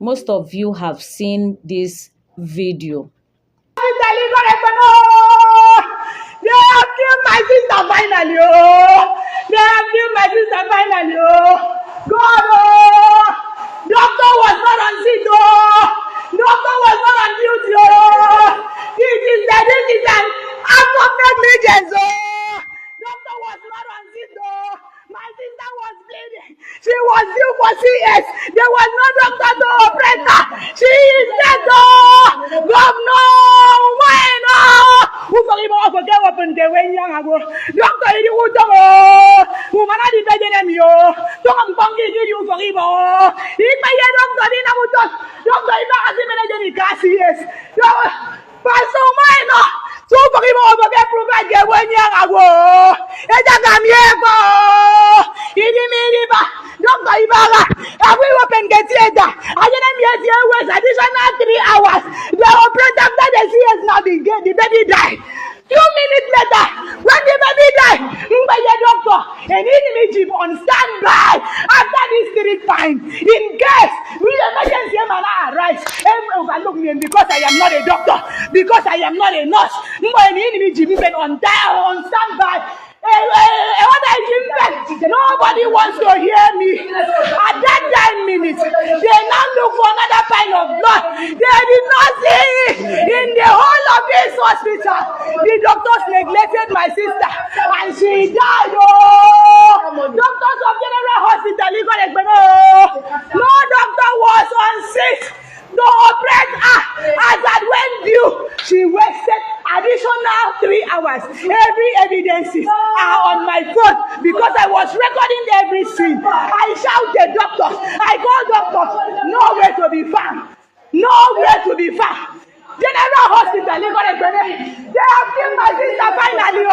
Most of you have seen this video. They have killed my sister finally. They have killed my sister finally. God, doctor was not on seat. Doctor was not on duty. This is an act of negligence. Doctor was not on seat. My sister was bleeding. She was due for CS. There was no doctor to operate her. She is dead. Governor, why not? Who forgive me for get up and get when young ago? Doctor, you would do. Who man had the bed in you? Don't come give you forgive. If my doctor didn't have to, doctor, if I had the manager in CS. Pastor, why not? So forgive me for get provide get when young ago. And I got me Doctor Ibaga, and we open get theater. I didn't hear the hours, additional 3 hours. The operator after the CS now the baby died. 2 minutes later, when the baby died, the doctor and enemy on standby after this 3 times. In case we emergency man arise, overlook me because I am not a doctor, because I am not a nurse. Enemy on standby. Nobody wants to hear me. At that 10 minutes, they now look for another pint of blood. They did not see it in the whole of this hospital. The doctors neglected my sister and she died. Doctors of General Hospital, no doctor was on sick to operate her as at when due. She wasted additional 3 hours. Every evidences are on my phone because I was recording every scene. I shouted doctors. I called doctors. Nowhere to be found. Nowhere to be found. General Hospital, they have killed my sister finally.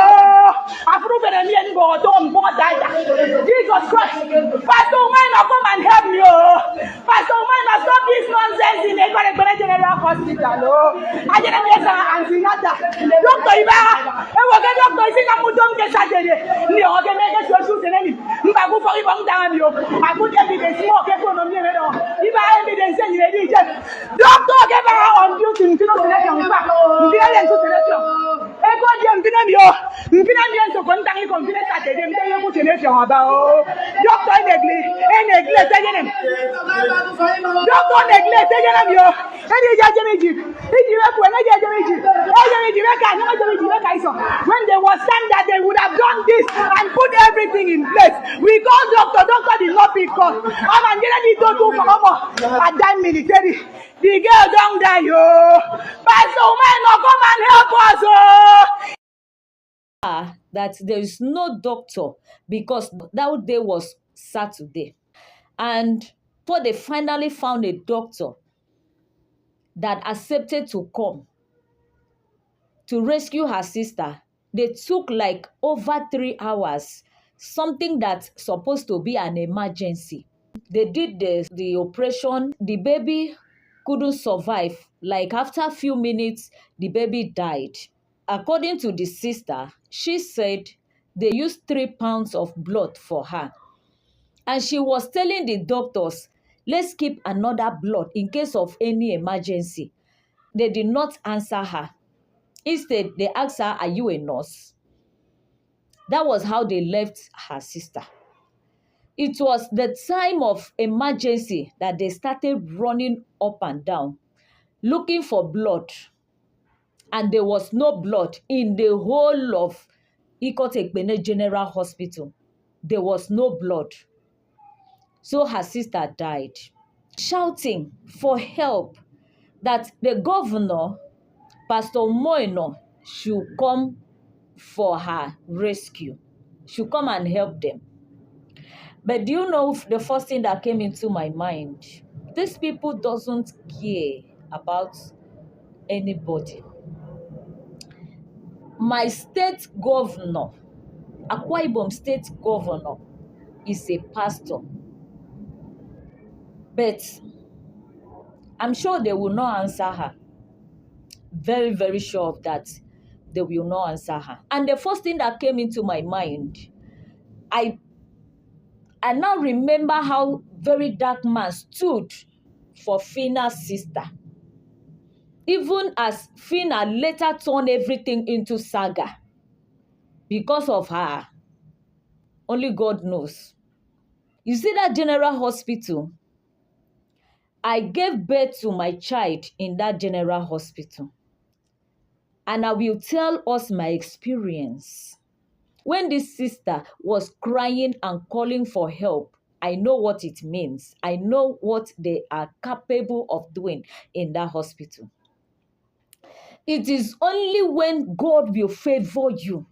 Jesus Christ. Pastor Umina, come and help me. Pastor Umina, stop this nonsense in the General Hospital. I didn't get an antinata. Doctor Iba, I will get doctor. I think I'm going to get Saturday. You are going to make your shoes and any. I go for even down you. I put evidence more careful on me. If I evidence, you ready? Doctor, get on duty. Selection back. Mbiyale nso selection. Ego je mpina mbiyo nso konta ngi konfine Saturday mbe yo ku selection aba o. Doctor neglect again. Doctor neglect again yo. Eni jaje meji. Iji we ku eni jaje meji. Eje meji we ka, no meji we ka iso. When they was standard they would have done this and put everything in place. We called doctor did not pick up. I'm angela di do for mama. At that military. The girl don't die, yo. Pastor Umina, come and help us, oh. That there is no doctor because that day was Saturday. And so they finally found a doctor that accepted to come to rescue her sister. They took like over 3 hours, something that's supposed to be an emergency. They did the operation. The baby couldn't survive. Like after a few minutes, the baby died. According to the sister, she said they used 3 pounds of blood for her. And she was telling the doctors, let's keep another blood in case of any emergency. They did not answer her. Instead, they asked her, are you a nurse? That was how they left her sister. It was the time of emergency that they started running up and down, looking for blood. And there was no blood in the whole of Ikotekbene General Hospital. There was no blood. So her sister died, shouting for help that the governor, Pastor Moino, should come for her rescue, should come and help them. But do you know the first thing that came into my mind? These people doesn't care about anybody. My state governor, Akwa Ibom state governor, is a pastor. But I'm sure they will not answer her. Very, very sure of that. They will not answer her. And the first thing that came into my mind, I now remember how very dark man stood for Fina's sister. Even as Fina later turned everything into saga because of her. Only God knows. You see that general hospital? I gave birth to my child in that general hospital. And I will tell us my experience. When this sister was crying and calling for help, I know what it means. I know what they are capable of doing in that hospital. It is only when God will favor you.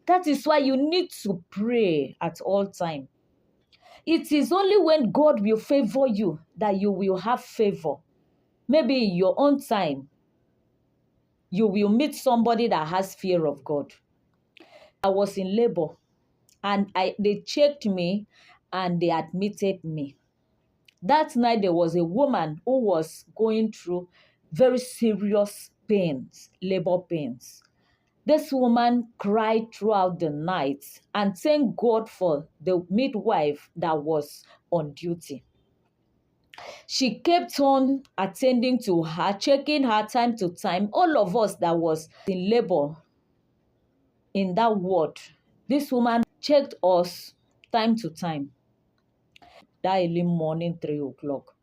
That is why you need to pray at all times. It is only when God will favor you that you will have favor. Maybe in your own time, you will meet somebody that has fear of God. I was in labor and they checked me and they admitted me. That night, there was a woman who was going through very serious pains, labor pains. This woman cried throughout the night and thanked God for the midwife that was on duty. She kept on attending to her, checking her time to time. All of us that was in labor in that ward, this woman checked us time to time. That early morning, 3 o'clock.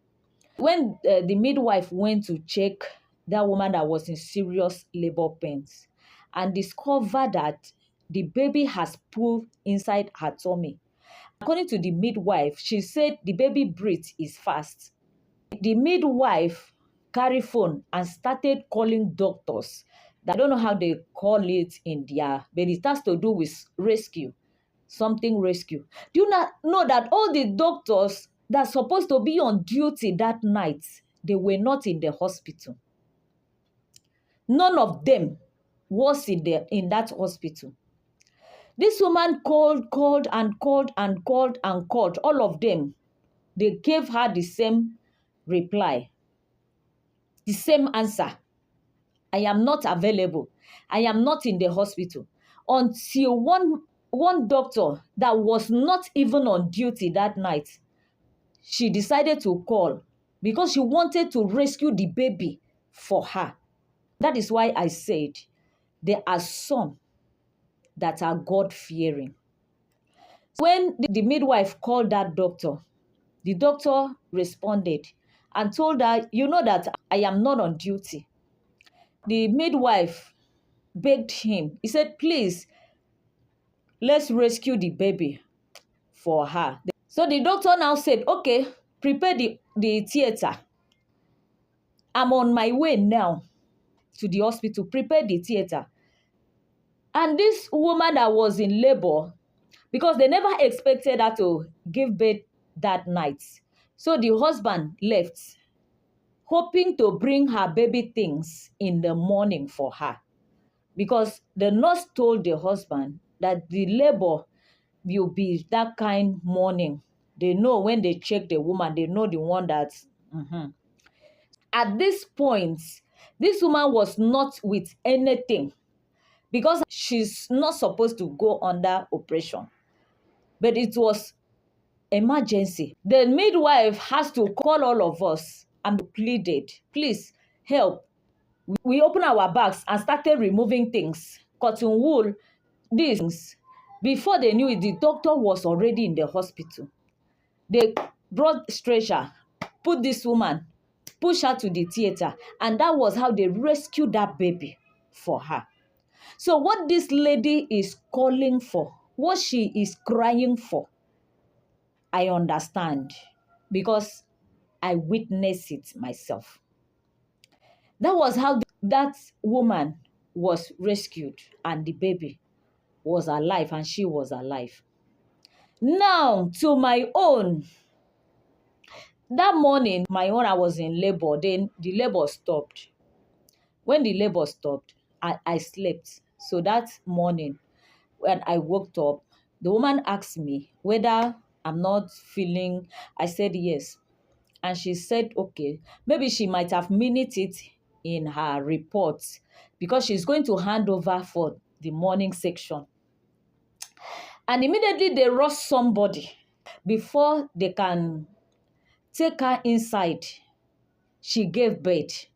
When the midwife went to check that woman that was in serious labor pains and discovered that the baby has pulled inside her tummy. According to the midwife, she said the baby breath is fast. The midwife carried phone and started calling doctors. I don't know how they call it in their, but it has to do with rescue. Something rescue. Do you not know that all the doctors that are supposed to be on duty that night, they were not in the hospital? None of them was in that hospital. This woman called and called and called and called. All of them, they gave her the same reply, the same answer. I am not available. I am not in the hospital. Until one doctor that was not even on duty that night, she decided to call because she wanted to rescue the baby for her. That is why I said there are some that are God-fearing. When the midwife called that doctor, the doctor responded and told her, you know that I am not on duty. The midwife begged him. He said, please, let's rescue the baby for her. So the doctor now said, okay, prepare the theater. I'm on my way now to the hospital. Prepare the theater. And this woman that was in labor, because they never expected her to give birth that night. So the husband left, hoping to bring her baby things in the morning for her. Because the nurse told the husband that the labor will be that kind morning. They know when they check the woman, they know the one that's... At this point, this woman was not with anything because she's not supposed to go under operation. But it was emergency. The midwife has to call all of us and pleaded, please help. We opened our bags and started removing things, cotton wool, these things. Before they knew it, the doctor was already in the hospital. They brought stretcher, put this woman, push her to the theater, and that was how they rescued that baby for her. So what this lady is calling for, what she is crying for, I understand because I witnessed it myself. That was how that woman was rescued and the baby was alive and she was alive. Now to my own. That morning, my own, I was in labor. Then the labor stopped. When the labor stopped, I slept. So that morning, when I woke up, the woman asked me whether I'm not feeling. I said yes. And she said, okay, maybe she might have minute it in her report because she's going to hand over for the morning section. And immediately they rush somebody before they can take her inside she gave birth.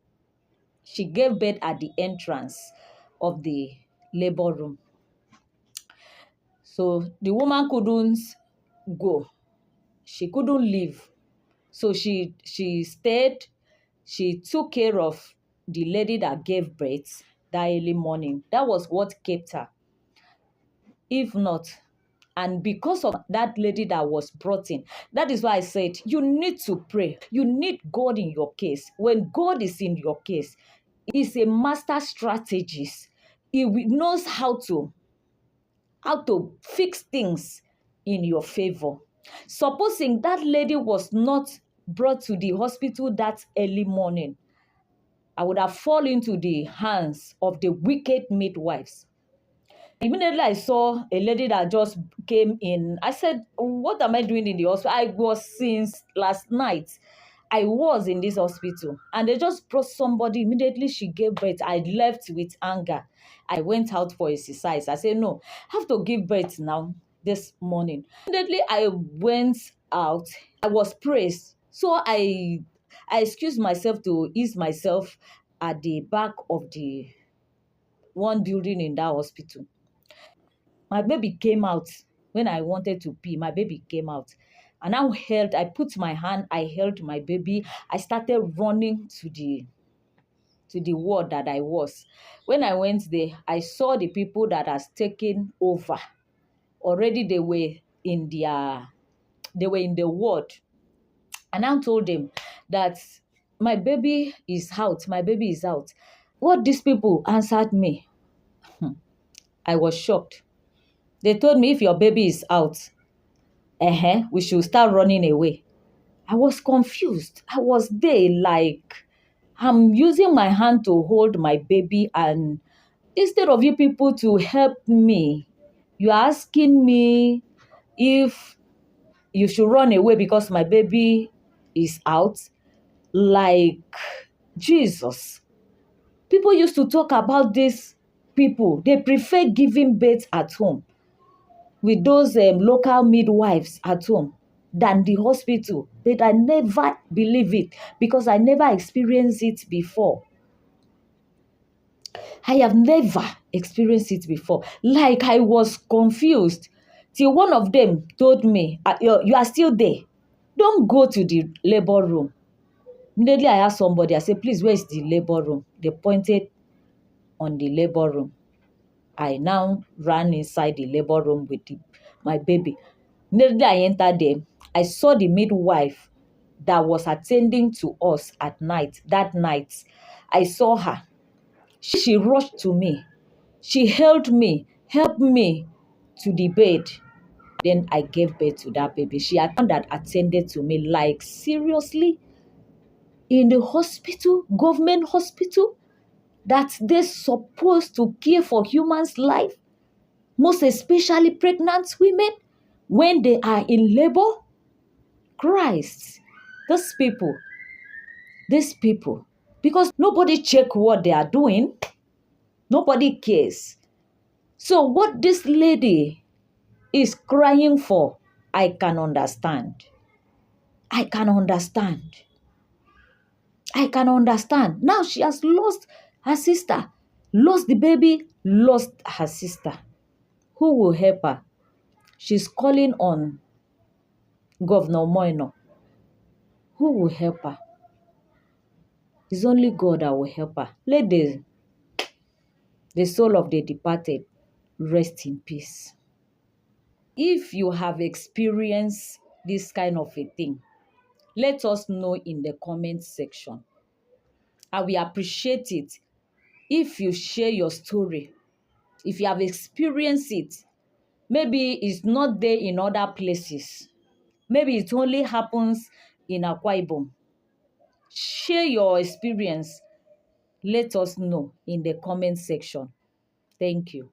She gave birth at the entrance of the labor room. So the woman couldn't go. She couldn't leave. So she stayed. She took care of the lady that gave birth that early morning. That was what kept her. If not, and because of that lady that was brought in, that is why I said you need to pray. You need God in your case. When God is in your case, He's a master strategist. He knows how to fix things in your favor. Supposing that lady was not brought to the hospital that early morning, I would have fallen into the hands of the wicked midwives. Immediately I saw a lady that just came in. I said, what am I doing in the hospital? I was since last night. I was in this hospital and they just brought somebody. Immediately she gave birth. I left with anger. I went out for exercise. I said, no, I have to give birth now this morning. Immediately I went out. I was praised. So I excused myself to ease myself at the back of the one building in that hospital. My baby came out when I wanted to pee. My baby came out. And I put my hand, I held my baby. I started running to the ward that I was. When I went there, I saw the people that has taken over. Already they were in the ward. And I told them that my baby is out. My baby is out. What these people answered me, I was shocked. They told me if your baby is out, we should start running away. I was confused. I was there like I'm using my hand to hold my baby, and instead of you people to help me, you're asking me if you should run away because my baby is out. Like Jesus. People used to talk about these people. They prefer giving birth at home with those local midwives at home than the hospital. But I never believe it because I never experienced it before. I have never experienced it before. Like I was confused till one of them told me, you are still there. Don't go to the labor room. Immediately I asked somebody, I said, please, where is the labor room? They pointed on the labor room. I now ran inside the labor room with my baby. Immediately I entered there, I saw the midwife that was attending to us at night. That night, I saw her. She rushed to me. She held me, helped me to the bed. Then I gave birth to that baby. She had that attended to me. Like, seriously? In the hospital, government hospital, that they're supposed to care for humans' life, most especially pregnant women, when they are in labor? Christ, these people, because nobody check what they are doing, nobody cares. So what this lady is crying for, I can understand. I can understand. I can understand. Now she has lost her sister, lost the baby, lost her sister. Who will help her? She's calling on Governor Moino. Who will help her? It's only God that will help her. Let the soul of the departed rest in peace. If you have experienced this kind of a thing, let us know in the comment section. I will appreciate it if you share your story. If you have experienced it, maybe it's not there in other places. Maybe it only happens in Akwa Ibom. Share your experience. Let us know in the comment section. Thank you.